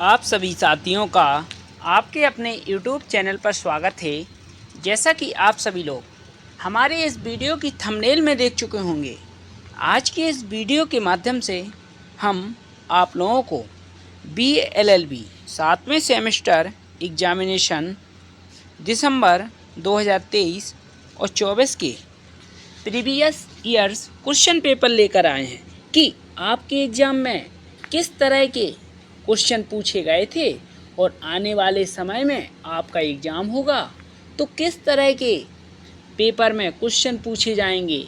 आप सभी साथियों का आपके अपने YouTube चैनल पर स्वागत है। जैसा कि आप सभी लोग हमारे इस वीडियो की थंबनेल में देख चुके होंगे, आज के इस वीडियो के माध्यम से हम आप लोगों को BLLB 7वें सेमेस्टर एग्जामिनेशन दिसंबर 2023 और 24 के प्रीवियस ईयर्स क्वेश्चन पेपर लेकर आए हैं कि आपके एग्ज़ाम में किस तरह के क्वेश्चन पूछे गए थे और आने वाले समय में आपका एग्ज़ाम होगा तो किस तरह के पेपर में क्वेश्चन पूछे जाएंगे।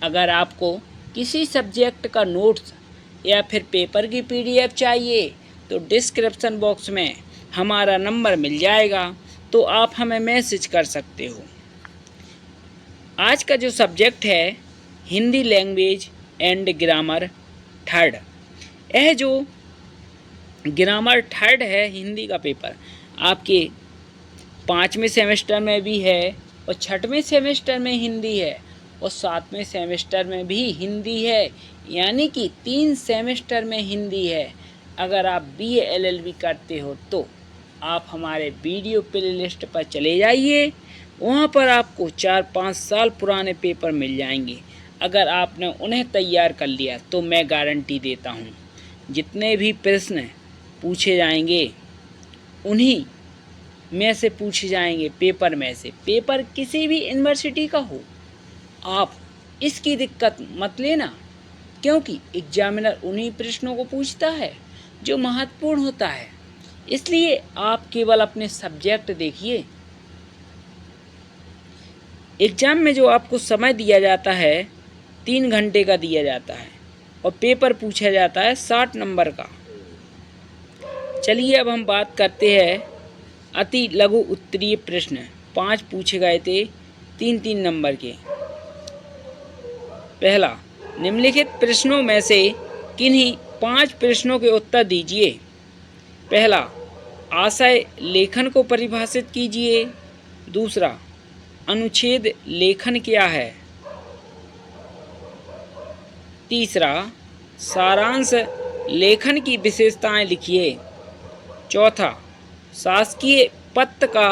अगर आपको किसी सब्जेक्ट का नोट्स या फिर पेपर की PDF चाहिए तो डिस्क्रिप्शन बॉक्स में हमारा नंबर मिल जाएगा, तो आप हमें मैसेज कर सकते हो। आज का जो सब्जेक्ट है Hindi language and grammar third. यह जो ग्रामर थर्ड है हिंदी का पेपर आपके 5वें सेमेस्टर में भी है और 6वें सेमेस्टर में हिंदी है और 7वें सेमेस्टर में भी हिंदी है, यानी कि 3 सेमेस्टर में हिंदी है। अगर आप BLLB करते हो तो आप हमारे वीडियो प्लेलिस्ट पर चले जाइए, वहाँ पर आपको 4-5 साल पुराने पेपर मिल जाएंगे। अगर आपने उन्हें तैयार कर लिया तो मैं गारंटी देता हूँ जितने भी प्रश्न पूछे जाएंगे उन्हीं में से पूछे जाएंगे। पेपर में से पेपर किसी भी यूनिवर्सिटी का हो, आप इसकी दिक्कत मत लेना, क्योंकि एग्जामिनर उन्हीं प्रश्नों को पूछता है जो महत्वपूर्ण होता है। इसलिए आप केवल अपने सब्जेक्ट देखिए। एग्ज़ाम में जो आपको समय दिया जाता है 3 घंटे का दिया जाता है और पेपर पूछा जाता है 60 नंबर का। चलिए अब हम बात करते हैं अति लघु उत्तरीय प्रश्न। 5 पूछे गए थे 3-3 नंबर के। पहला, निम्नलिखित प्रश्नों में से किन्हीं 5 प्रश्नों के उत्तर दीजिए। पहला, आशय लेखन को परिभाषित कीजिए। दूसरा, अनुच्छेद लेखन क्या है। तीसरा, सारांश लेखन की विशेषताएं लिखिए। चौथा, शासकीय पत्र का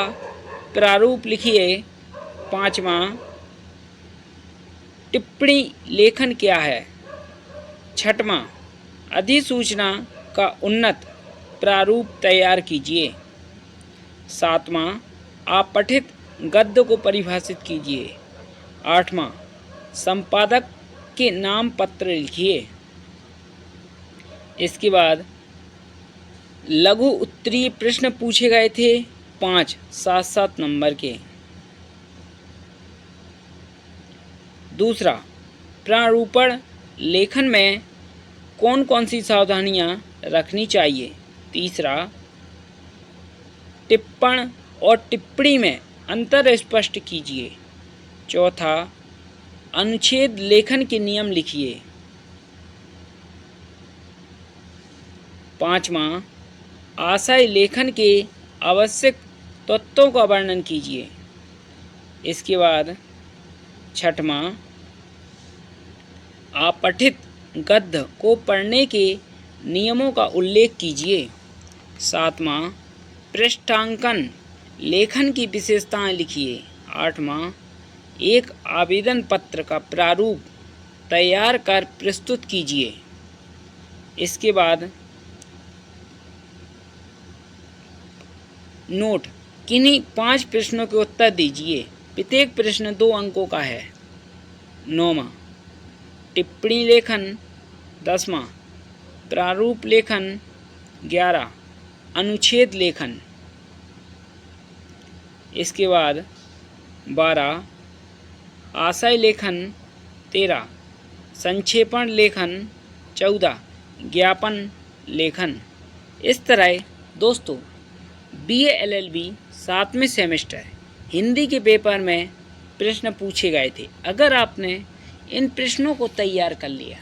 प्रारूप लिखिए। पाँचवा, टिप्पणी लेखन क्या है। छठवां, अधिसूचना का उन्नत प्रारूप तैयार कीजिए। सातवां, अपठित गद्य को परिभाषित कीजिए। आठवां, संपादक के नाम पत्र लिखिए। इसके बाद लघु उत्तरीय प्रश्न पूछे गए थे 5 7-7 नंबर के। दूसरा, प्रारूपण लेखन में कौन कौन सी सावधानियां रखनी चाहिए। तीसरा, टिप्पण और टिप्पणी में अंतर स्पष्ट कीजिए। चौथा, अनुच्छेद लेखन के नियम लिखिए। पाँचवां, आशय लेखन के आवश्यक तत्वों का वर्णन कीजिए। इसके बाद छठवां, अपठित गद्य को पढ़ने के नियमों का उल्लेख कीजिए। सातवां, पृष्ठांकन लेखन की विशेषताएं लिखिए। आठवां, एक आवेदन पत्र का प्रारूप तैयार कर प्रस्तुत कीजिए। इसके बाद नोट, किन्हीं 5 प्रश्नों के उत्तर दीजिए। प्रत्येक प्रश्न 2 अंकों का है। 9वां, टिप्पणी लेखन। 10वां, प्रारूप लेखन। 11, अनुच्छेद लेखन। इसके बाद 12, आशय लेखन। 13, संक्षेपण लेखन। 14, ज्ञापन लेखन। इस तरह दोस्तों BLLB 7वें सेमेस्टर हिंदी के पेपर में प्रश्न पूछे गए थे। अगर आपने इन प्रश्नों को तैयार कर लिया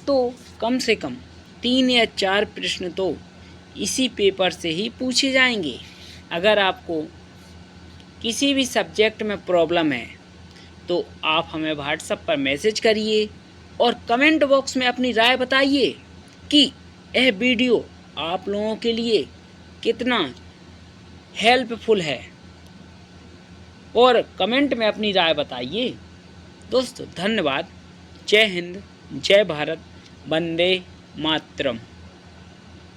तो कम से कम 3 या 4 प्रश्न तो इसी पेपर से ही पूछे जाएंगे। अगर आपको किसी भी सब्जेक्ट में प्रॉब्लम है तो आप हमें व्हाट्सएप पर मैसेज करिए और कमेंट बॉक्स में अपनी राय बताइए कि यह वीडियो आप लोगों के लिए कितना हेल्पफुल है, और कमेंट में अपनी राय बताइए। दोस्तों धन्यवाद। जय हिंद, जय भारत, वंदे मातरम।